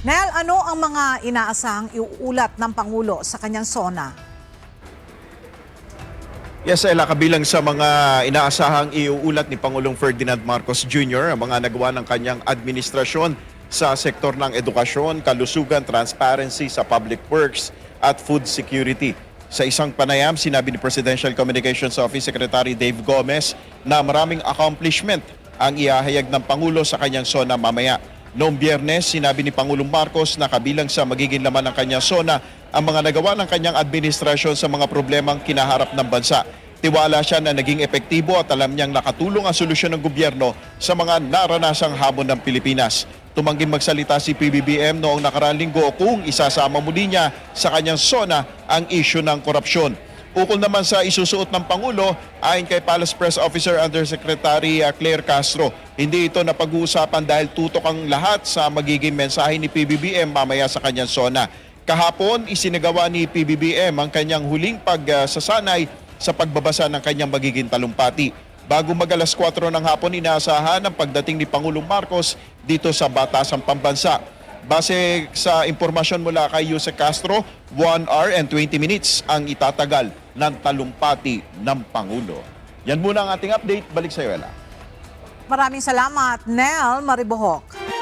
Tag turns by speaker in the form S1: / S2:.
S1: Nel, ano ang mga inaasahang iuulat ng Pangulo sa kanyang SONA?
S2: Yes, Ella, kabilang sa mga inaasahang iuulat ni Pangulong Ferdinand Marcos Jr. ang mga nagawa ng kanyang administrasyon sa sektor ng edukasyon, kalusugan, transparency sa public works at food security. Sa isang panayam, sinabi ni Presidential Communications Office Secretary Dave Gomez na maraming accomplishment ang iahayag ng Pangulo sa kanyang SONA mamaya. Noong Biyernes, sinabi ni Pangulong Marcos na kabilang sa magiging laman ng kanyang SONA ang mga nagawa ng kanyang administrasyon sa mga problemang kinaharap ng bansa. Tiwala siya na naging epektibo at alam niyang nakatulong ang solusyon ng gobyerno sa mga naranasang hamon ng Pilipinas. Tumangging magsalita si PBBM noong nakaraang linggo kung isasama muli niya sa kanyang SONA ang issue ng korupsyon. Ukol naman sa isusuot ng Pangulo, ayon kay Palace Press Officer Undersecretary Claire Castro, hindi ito napag-uusapan dahil tutok ang lahat sa magiging mensahe ni PBBM mamaya sa kanyang SONA. Kahapon, isinagawa ni PBBM ang kanyang huling pagsasanay sa pagbabasa ng kanyang magiging talumpati. Bago mag-alas 4 ng hapon, inaasahan ang pagdating ni Pangulong Marcos dito sa Batasang Pambansa. Base sa impormasyon mula kay Yusek Castro, 1 hour and 20 minutes ang itatagal ng talumpati ng Pangulo. Yan muna ang ating update. Balik sa iyo, Ella.
S1: Maraming salamat, Nel Maribohok.